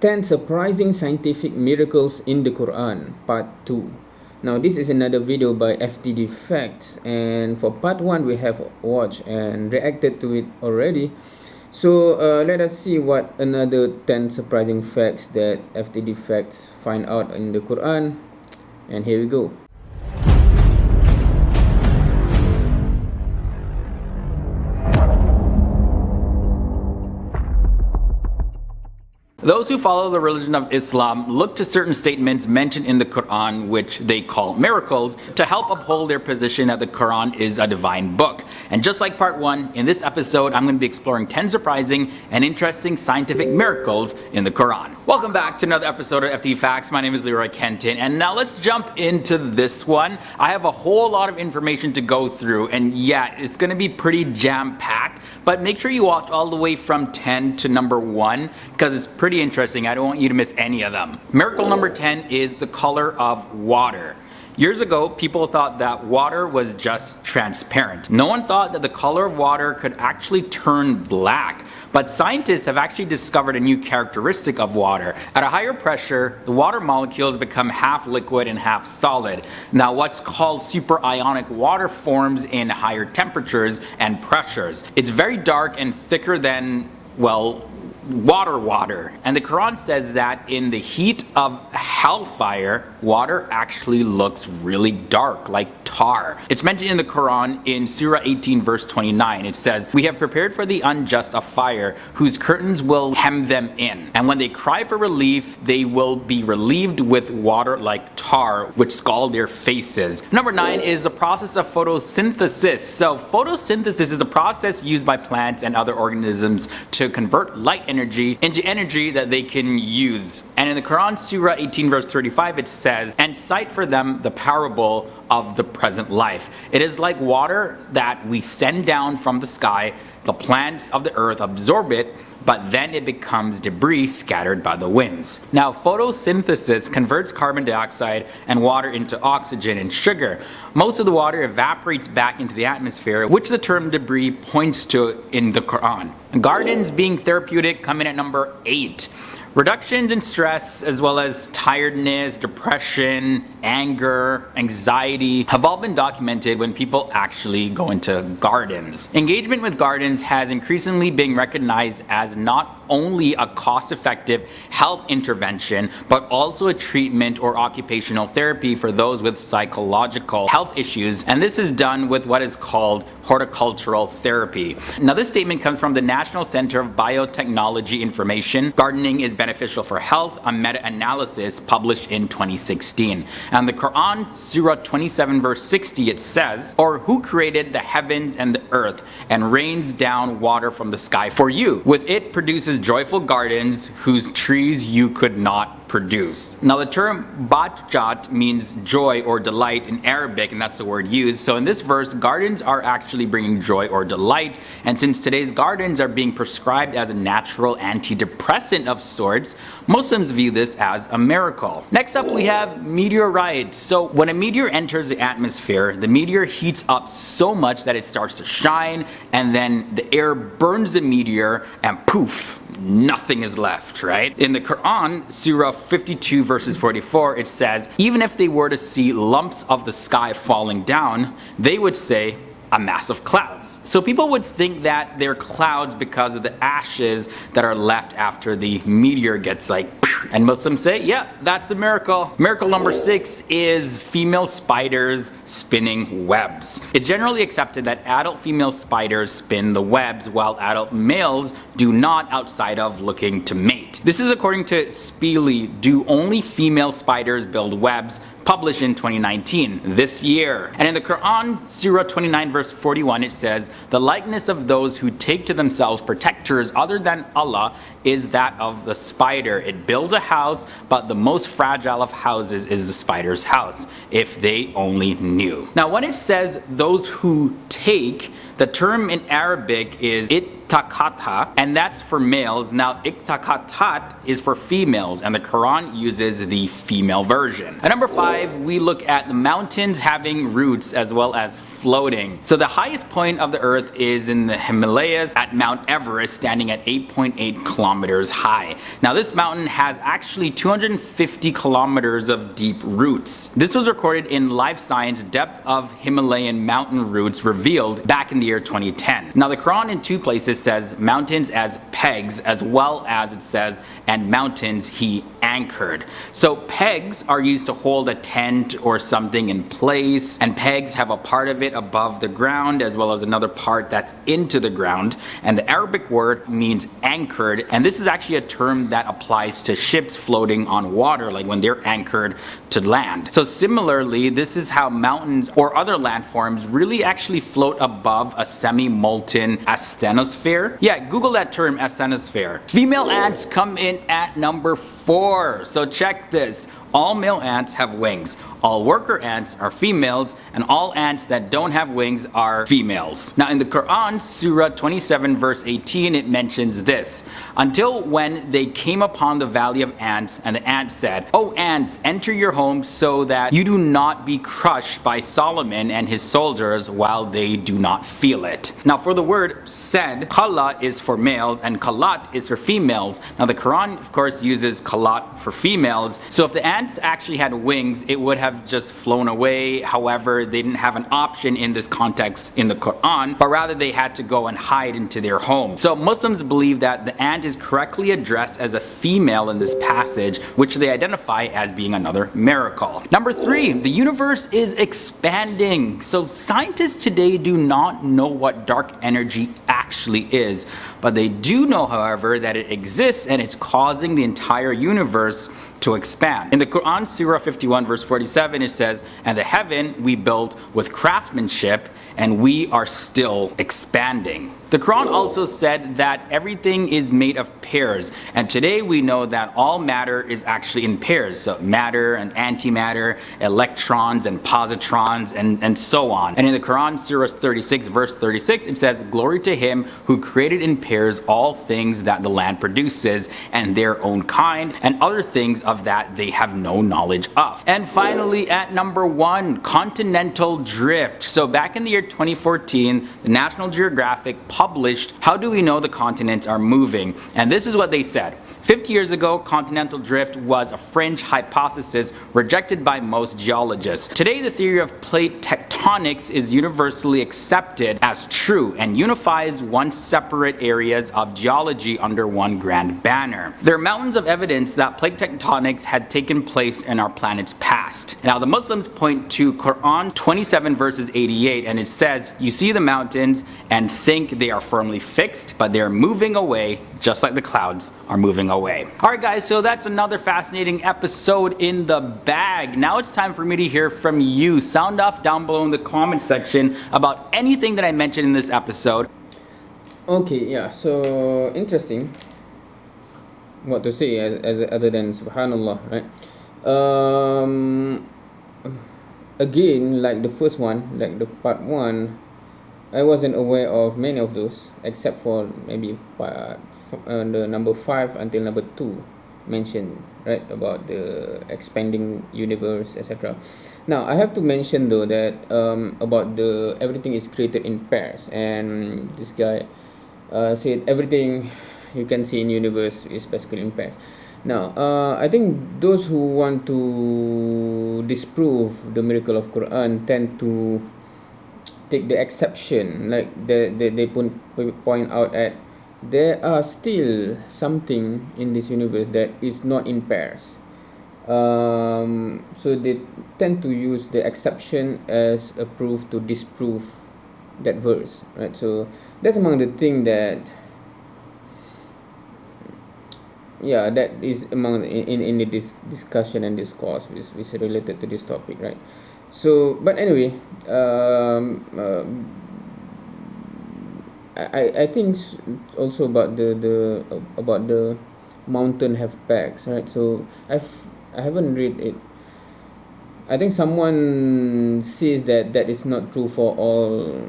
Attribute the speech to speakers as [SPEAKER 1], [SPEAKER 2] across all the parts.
[SPEAKER 1] 10 Surprising Scientific Miracles in the Quran, Part 2. Now this is another video by FTD Facts, and for Part 1 we have watched and reacted to it already. So let us see what another 10 surprising facts that FTD Facts find out in the Quran, and here we go.
[SPEAKER 2] Those who follow the religion of Islam look to certain statements mentioned in the Quran, which they call miracles, to help uphold their position that the Quran is a divine book. And just like part 1, in this episode I'm going to be exploring 10 surprising and interesting scientific miracles in the Quran. Welcome back to another episode of FTD Facts. My name is Leroy Kenton, and now let's jump into this one. I have a whole lot of information to go through, and yeah, it's going to be pretty jam-packed, but make sure you watch all the way from 10 to number 1 because it's pretty interesting. I don't want you to miss any of them. Miracle number 10 is the color of water. Years ago, people thought that water was just transparent. No one thought that the color of water could actually turn black. But scientists have actually discovered a new characteristic of water. At a higher pressure, the water molecules become half liquid and half solid. Now, what's called superionic water forms in higher temperatures and pressures. It's very dark and thicker than, well, water. And the Quran says that in the heat of hellfire, water actually looks really dark, like tar. It's mentioned in the Quran in Surah 18 verse 29. It says, "We have prepared for the unjust a fire whose curtains will hem them in. And when they cry for relief, they will be relieved with water like tar, which scald their faces." Number 9 is the process of photosynthesis. So photosynthesis is a process used by plants and other organisms to convert light energy into energy that they can use. And in the Quran, Surah 18 verse 35, it says, "And cite for them the parable of the present life. It is like water that we send down from the sky. The plants of the earth absorb it, but then it becomes debris scattered by the winds." Now, photosynthesis converts carbon dioxide and water into oxygen and sugar. Most of the water evaporates back into the atmosphere, which the term debris points to in the Quran. Gardens being therapeutic come in at number 8. Reductions in stress, as well as tiredness, depression, anger, anxiety, have all been documented when people actually go into gardens. Engagement with gardens has increasingly been recognized as not only a cost-effective health intervention, but also a treatment or occupational therapy for those with psychological health issues, and this is done with what is called horticultural therapy. Now, this statement comes from the National Center of Biotechnology Information. Gardening is beneficial for health, a meta-analysis published in 2016. And the Quran, Surah 27 verse 60, it says, "Or who created the heavens and the earth, and rains down water from the sky for you? With it produces joyful gardens whose trees you could not produce." Now, the term bahjat means joy or delight in Arabic, and that's the word used. So in this verse, gardens are actually bringing joy or delight, and since today's gardens are being prescribed as a natural antidepressant of sorts, Muslims view this as a miracle. Next up, we have meteor rides. So when a meteor enters the atmosphere, the meteor heats up so much that it starts to shine, and then the air burns the meteor, and poof, nothing is left, right? In the Quran, Surah 52 verses 44, it says, "Even if they were to see lumps of the sky falling down, they would say, a mass of clouds." So people would think that they're clouds because of the ashes that are left after the meteor gets and Muslims say, yeah, that's a miracle. Miracle number 6 is female spiders spinning webs. It's generally accepted that adult female spiders spin the webs while adult males do not, outside of looking to mate. This is according to Speely, Do Only Female Spiders Build Webs, published in 2019, this year. And in the Quran, Surah 29 verse 41, it says, "The likeness of those who take to themselves protectors other than Allah is that of the spider. It builds a house, but the most fragile of houses is the spider's house. If they only knew." Now, when it says those who take, the term in Arabic is, it iktakata, and that's for males. Now, iktakatat is for females, and the Quran uses the female version. At number 5, we look at the mountains having roots as well as floating. So the highest point of the earth is in the Himalayas at Mount Everest, standing at 8.8 kilometers high. Now, this mountain has actually 250 kilometers of deep roots. This was recorded in Life Science Depth of Himalayan Mountain Roots Revealed back in the year 2010. Now, the Quran in 2 places says mountains as pegs, as well as it says, and mountains he anchored. So pegs are used to hold a tent or something in place, and pegs have a part of it above the ground as well as another part that's into the ground, and the Arabic word means anchored, and this is actually a term that applies to ships floating on water, like when they're anchored to land. So similarly, this is how mountains or other landforms really actually float above a semi-molten asthenosphere. Yeah, Google that term, asthenosphere. Female ants come in at number 4. So check this. All male ants have wings. All worker ants are females, and all ants that don't have wings are females. Now in the Quran, Surah 27 verse 18, it mentions this. Until when they came upon the valley of ants, and the ants said, "O ants, enter your homes so that you do not be crushed by Solomon and his soldiers while they do not feel it." Now for the word said, khala is for males and kalat is for females. Now the Quran of course uses kalat for females. So if the ants actually had wings, it would have just flown away. However, they didn't have an option in this context in the Quran, but rather they had to go and hide into their home. So Muslims believe that the ant is correctly addressed as a female in this passage, which they identify as being another miracle. Number 3, the universe is expanding. So scientists today do not know what dark energy actually is, but they do know, however, that it exists and it's causing the entire universe to expand. In the Quran, Surah 51 verse 47, it says, "And the heaven we built with craftsmanship, and we are still expanding." The Quran also said that everything is made of pairs, and today we know that all matter is actually in pairs. So matter and antimatter, electrons and positrons, and so on. And in the Quran, Surah 36 verse 36, it says, "Glory to him who created in pairs all things that the land produces, and their own kind, and other things of that they have no knowledge of." And finally, at number 1, Continental Drift. So back in the year 2014, the National Geographic published "How do we know the continents are moving?" And this is what they said. 50 years ago, continental drift was a fringe hypothesis rejected by most geologists. Today, the theory of plate tectonics is universally accepted as true and unifies once separate areas of geology under one grand banner. There are mountains of evidence that plate tectonics had taken place in our planet's past. Now, the Muslims point to Quran 27 verses 88, and it says, "You see the mountains and think they are firmly fixed, but they are moving away just like the clouds are moving away." Alright guys, so that's another fascinating episode in the bag. Now it's time for me to hear from you. Sound off down below in the comment section about anything that I mentioned in this episode.
[SPEAKER 1] Okay, yeah, so interesting what to say as other than subhanallah, right? Again, like the first one, like the part 1, I wasn't aware of many of those except for maybe the number 5 until number 2 mentioned, right, about the expanding universe, etc. Now I have to mention though that about the everything is created in pairs, and this guy said everything you can see in universe is basically in pairs. Now I think those who want to disprove the miracle of Quran tend to take the exception, like they point out at there are still something in this universe that is not in pairs. So they tend to use the exception as a proof to disprove that verse, right? So that's among the thing that, yeah, that is among in the discussion and discourse which is related to this topic, right? So but anyway, I think also about the mountain have pegs, right? So I haven't read it. I think someone says that is not true for all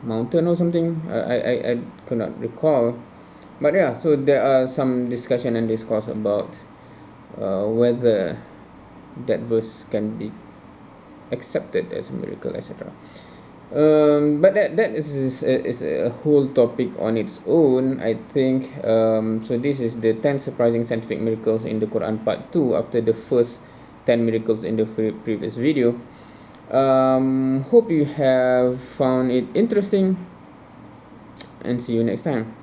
[SPEAKER 1] mountain or something. I could not recall. But yeah, so there are some discussion and discourse about whether that verse can be accepted as a miracle, etc. But that is a whole topic on its own, I think. So this is the 10 surprising scientific miracles in the Quran part 2 after the first 10 miracles in the previous video. Hope you have found it interesting, and see you next time.